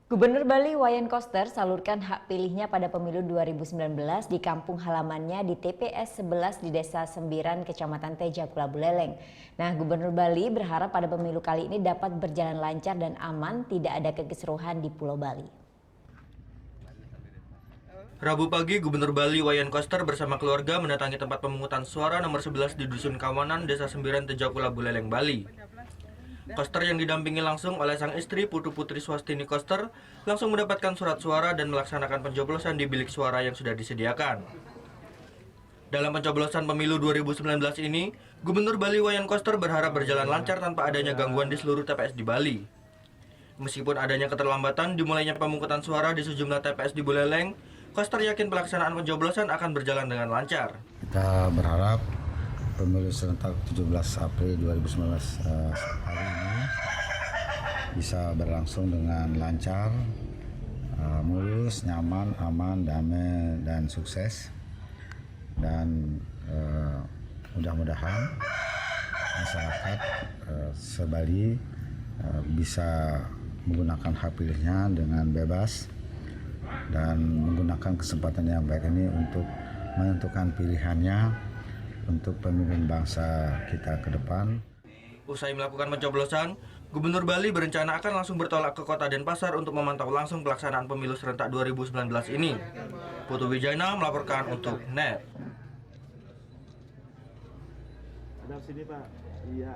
Gubernur Bali Wayan Koster salurkan hak pilihnya pada pemilu 2019 di kampung halamannya di TPS 11 di Desa Sembiran, Kecamatan Tejakula Buleleng. Nah, Gubernur Bali berharap pada pemilu kali ini dapat berjalan lancar dan aman, tidak ada kekisruhan di Pulau Bali. Rabu pagi, Gubernur Bali Wayan Koster bersama keluarga mendatangi tempat pemungutan suara nomor 11 di Dusun Kawanan, Desa Sembiran, Tejakula Buleleng, Bali. Koster yang didampingi langsung oleh sang istri Putu Putri Swastini Koster langsung mendapatkan surat suara dan melaksanakan pencoblosan di bilik suara yang sudah disediakan. Dalam pencoblosan pemilu 2019 ini, Gubernur Bali Wayan Koster berharap berjalan lancar tanpa adanya gangguan di seluruh TPS di Bali. Meskipun adanya keterlambatan dimulainya pemungutan suara di sejumlah TPS di Buleleng, Koster yakin pelaksanaan pencoblosan akan berjalan dengan lancar. Kita berharap pemilu serentak 17 April 2019 hari ini bisa berlangsung dengan lancar, mulus, nyaman, aman, damai, dan sukses. Dan mudah-mudahan masyarakat se-Bali bisa menggunakan hak pilihnya dengan bebas dan menggunakan kesempatan yang baik ini untuk menentukan pilihannya untuk pemimpin bangsa kita ke depan. Usai melakukan pencoblosan, Gubernur Bali berencana akan langsung bertolak ke Kota Denpasar untuk memantau langsung pelaksanaan pemilu serentak 2019 ini. Putu Wijana melaporkan untuk NET. Ada sini Pak. Iya.